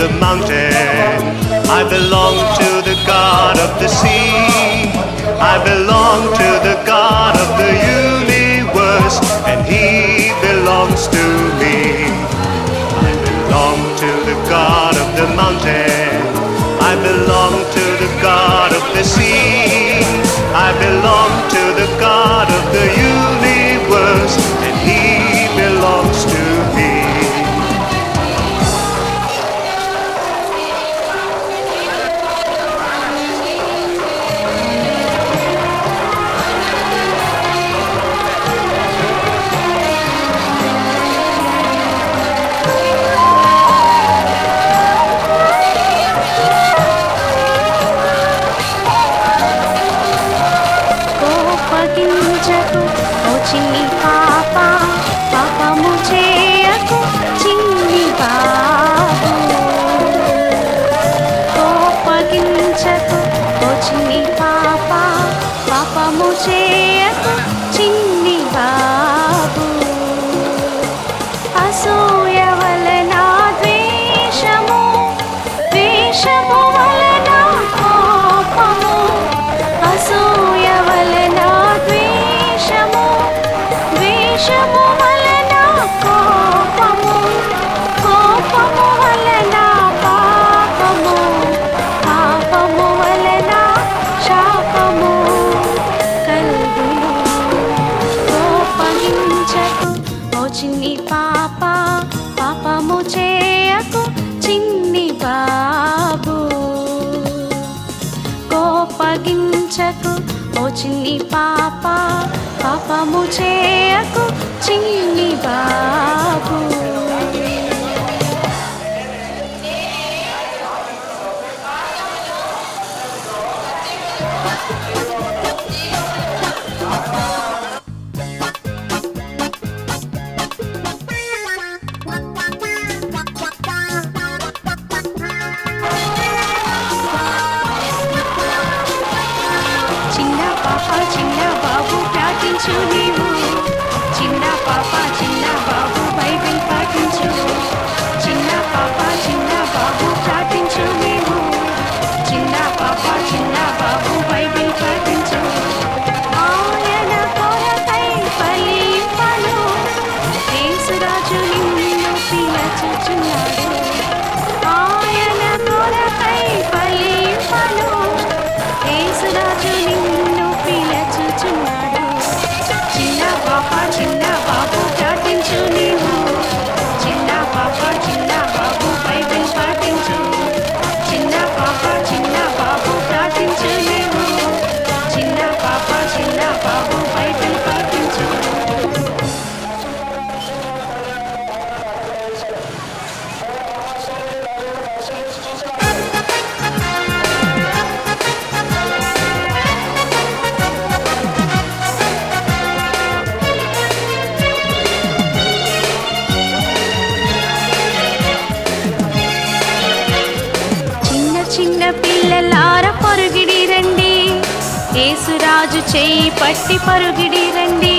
the mountain. I belong to the God of the sea. I belong to the God of the universe, and He belongs to me. I belong to the God of the mountain. I belong to the God of the sea. I belong to the God of the universe, and He belongs to me. చిన్ని పాప పాపము చేయకు చిన్ని బాబు కోపగించకు ఓ చిన్ని పాప పాపము చేయకు చిన్ని బాబు అసూయ వలన ద్వేషము ద్వేషము వలన కోపము అసూయ వలన ద్వేషము ద్వేషము వలన కోపము కోపము వలన పాపము పాపము వలన శాపము కలుగును కోపగించకు ఓ చిన్ని పాప పాపము చేయకు చిన్ని బాబు కోపగించకు ఓ చిన్ని పాప పాపము చేయకు చిన్ని బాబు చిన్న బాబు ప్రార్థించు నీవు చిన్న పాప చిన్న బాబు బైబిల్ పాటించు చిన్న పాప చిన్న బాబు ప్రార్థించు నీవు చిన్న పాప చిన్న బాబు బైబిల్ పాటించు ఆయన కొరకై ఫలింపను యేసురాజు నిన్ను పిలుచుచున్నాడు ఆయన కొరకై ఫలింపను యేసురాజు నిన్ను పిలుచుచున్నాడు చిన్న బాబు ప్రార్థించు నీవు చిన్న పాప చిన్న బాబు బైబిల్ పాటించు చిన్న పాప చిన్న బాబు ప్రార్థించు నీవు చిన్న పాప చిన్న బాబు బైబిల్ పాటించు చిన్న పిల్లలార పరుగిడి రండి యేసురాజు చేయి పట్టి పరుగిడి రండి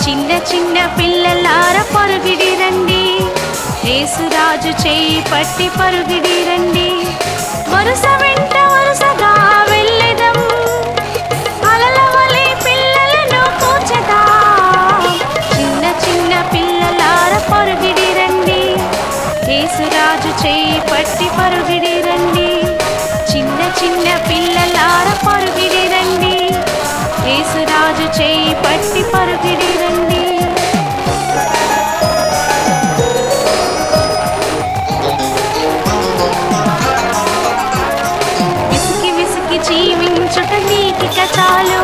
చిన్న చిన్న పిల్లలార పరుగిడి రండి యేసురాజు చేయి పట్టి పరుగిడి రండి వరుస వెంట వరుసగా వెళ్ళెదం అలల వలె పిల్లలను కూర్చదా చిన్న చిన్న పిల్లలార పరుగిడి రండి యేసురాజు చేయి పట్టి పరుగిడి రండి చిన్న చిన్న పిల్లలార పరుగిడి రండి యేసురాజు చేయి పట్టి పరుగిడి రండి విసికి విసికి జీవించుట నీకిక చాలు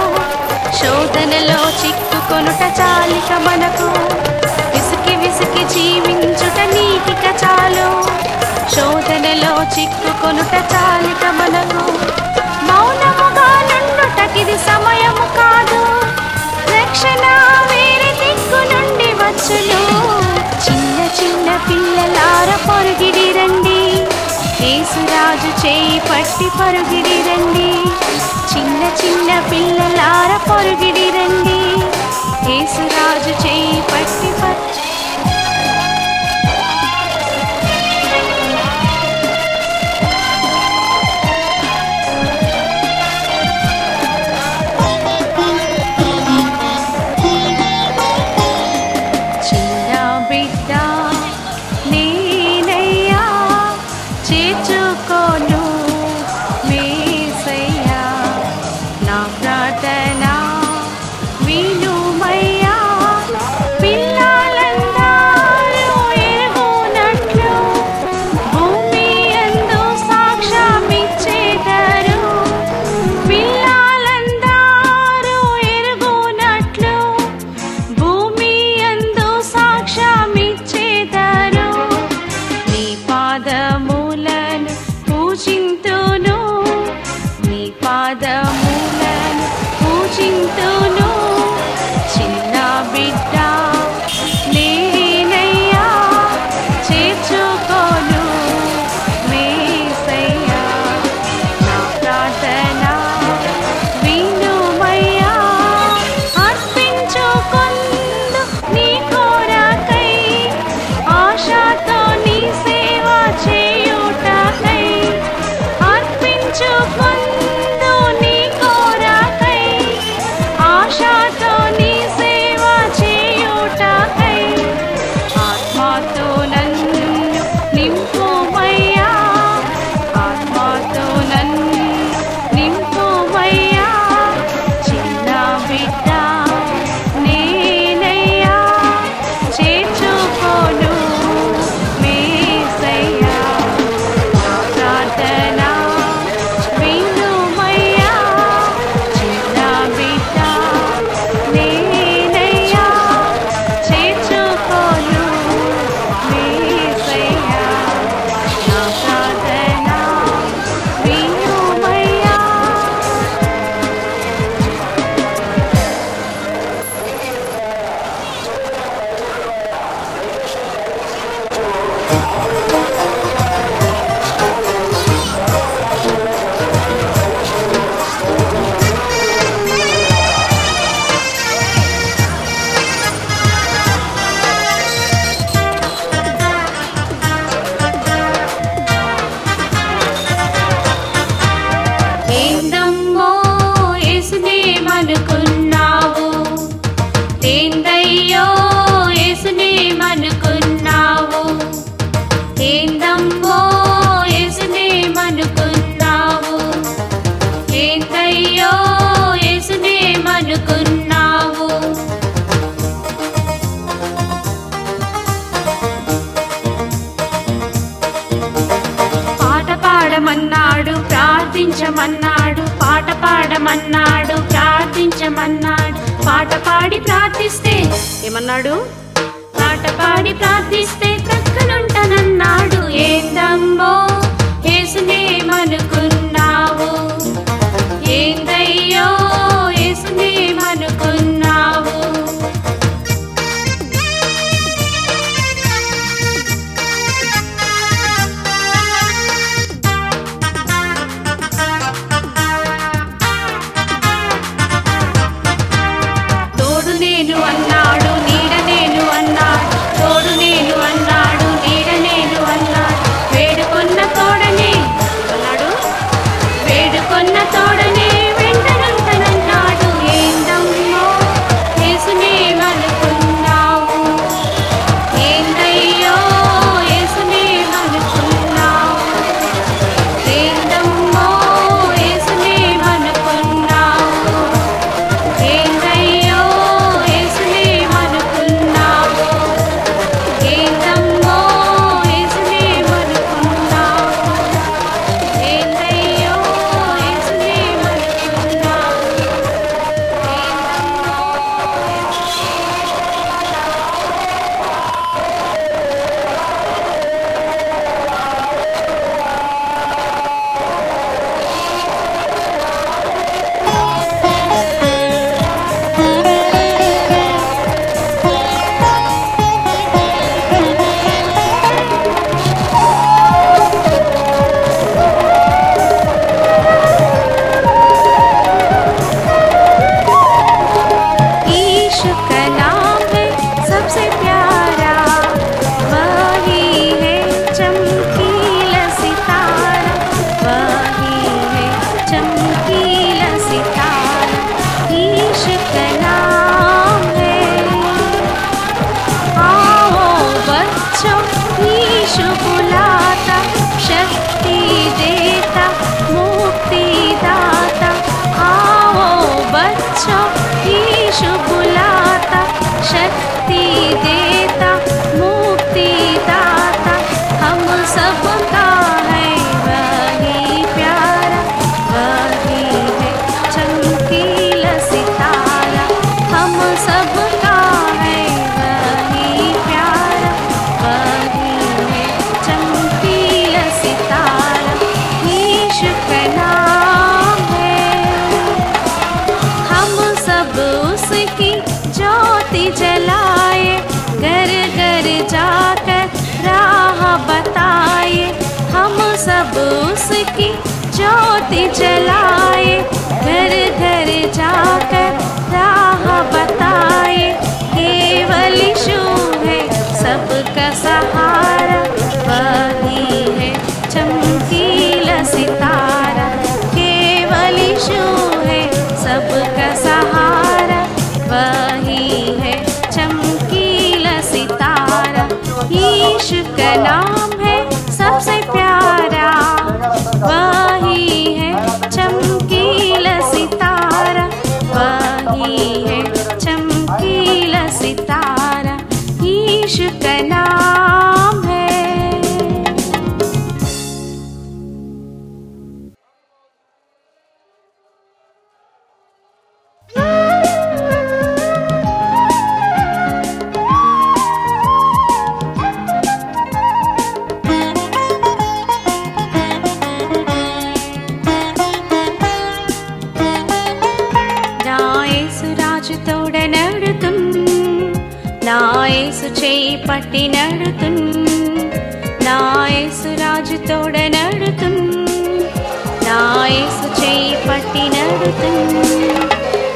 శోధనలో చిక్కుకొనుట చాలిక మనకు విసికి విసికి జీవించుట నీకిక చాలు శోధనలో చిక్కుకొనుట చాలిక మనకు మౌనముగా నుండుటకిది సమయము కాదు రక్షణ వేరే దిక్కు నుండి వచ్చును చిన్న చిన్న పిల్లలార పరుగిడి రండి యేసురాజు చేయి పట్టి పరుగిడి రండి చిన్న చిన్న పిల్లలార పరుగిడి రండి యేసురాజు చేయి పట్టి రక్షింతును చిన్న బిడ్డ నేనయ్యా చేర్చుకోను మేసయ్యా నా ప్రార్థన వినుమయ్యా అర్పించుకొందు నీ కొరకై ఆశతో నీ సేవ చేయుటకై అర్పించుకొందు నీ కొరకై ఆశతో నీ సేవ చేయుటకై ఆత్మతో నన్ను నింపుమయ్యా ఆత్మతో నన్ను నింపుమయ్యా చిన్న బిడ్డ నేనయ్యా చేర్చుకోను మేసయ్యా నా ప్రార్థన వినుమయ్యా చిన్న బిడ్డ నేనయ్యా చేర్చుకోను మేసయ్యా నా ప్రార్థన వినుమయ్యా. ఏందమ్మో యేసునేమనుకున్నావు ఏందయ్యో యేసునేమనుకున్నావు ఏందమ్మో యేసునేమనుకున్నావు ఏందయ్యో యేసునేమనుకున్నావు పాట పాడమన్నాడు ప్రార్థించమన్నాడు పాట పాడమన్నాడు ప్రార్థించమన్నాడు పాట పాడి ప్రార్థిస్తే ఏమన్నాడు పాట పాడి ప్రార్థిస్తే ప్రక్కనుంటానన్నాడు ఏందమ్మో యేసునేమనుకున్నావు ఏందయ్యో యేసునేమనుకున్నావు తోడు నేను అన్నాడు నీడ నేను అన్నాడు తోడు నేను అన్నాడు నీడ నేను అన్నాడు వేడుకొన్న తోడనే అన్నాడు వేడుకొన్న తోడనే వెంటనంతన उसकी ज्योति जलाए, घर घर जाकर राह बताए। हम सब उसकी ज्योति जलाए, घर घर जाकर राह बताए। केवल यीशु है सबका सहारा, वही है चमकीला सितारा। केवल यीशु है सबका सहारा, वही है चमकीला सितारा। यीशु का नाम है सबसे प्यारा, वही है चमकीला सितारा, वही है चमकीला सितारा। यीशु का नाम है। నా యేసు చేయి పట్టి నడుతున్, నా యేసు రాజు తోడ నడుతున్, నా యేసు చేయి పట్టి నడుతున్।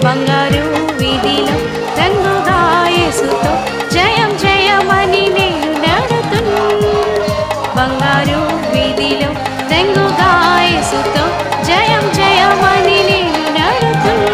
బంగారు వీధిలో రంగుగా యేసుతో జయం జయమని నేను నడుతున్, బంగారు వీధిలో రంగుగా యేసుతో జయం జయమని నేను నడుతున్।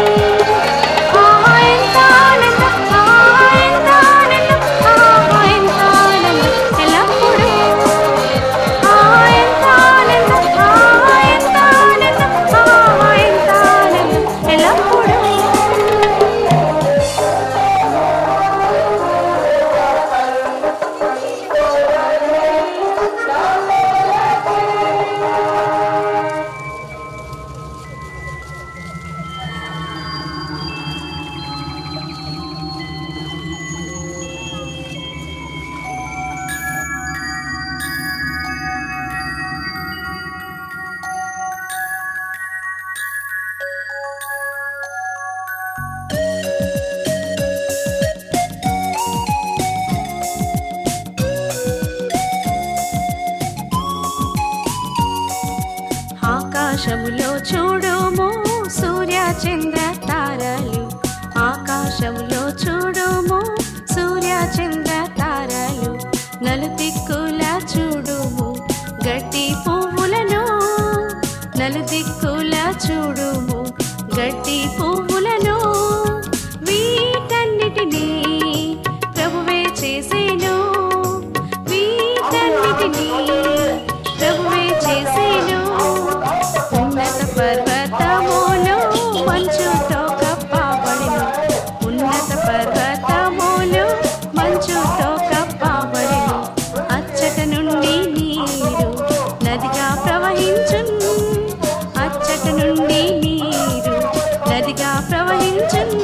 ఆకాశములో చూడుము సూర్య చంద్ర తారలు, ఆకాశములో చూడుము సూర్య చంద్ర తారలు। నలుదిక్కులా చూడుము గడ్డి పువ్వులను, నలుదిక్కులా చూడుము గడ్డి పువ్వులను। వీటన్నిటినీ ప్రభువే చేసేను, వీటన్నిటినీ ప్రభువే చేసేను। ఉన్నత పర్వతములు మంచుతో కప్పబడెను, ఉన్నత పర్వతములు మంచుతో కప్పబడెను। అచ్చట నుండి నీరు నదిగా ప్రవహించున్, అచ్చట నుండి నీరు నదిగా ప్రవహించున్।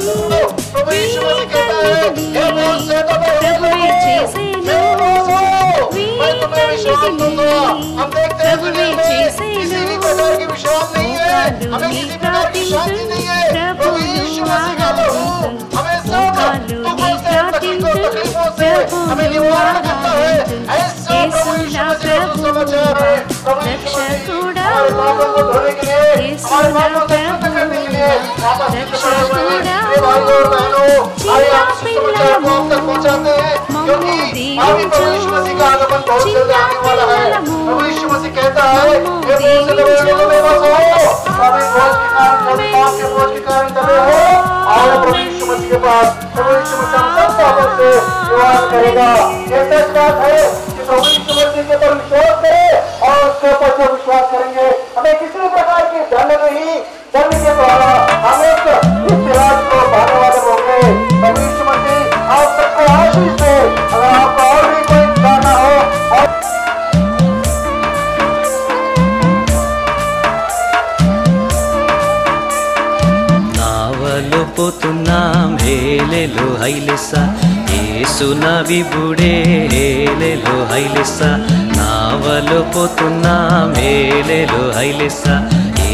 వీటన్నిటినీ ప్రభువే చేసేను, వీటన్నిటినీ ప్రభువే చేసేను। करेगा। ये सच बात है कि प्रभु यीशु मसीह के पर विश्वास करें और उसके ऊपर जो विश्वास करेंगे हमें किसी प्रकार की दंड नहीं, दंड के द्वारा हम एक इस्तिराज को पाने वाले होंगे। प्रभु यीशु मसीह आप सबको आशीष दे। अगर आपको और भी कोई जानना हो और నావలో పోతున్నాం హేలెలో హైలెస్సా యేసు నబిబుడే హేలెలో హైలెస్సా నావలో పోతున్నాం హేలెలో హైలెస్సా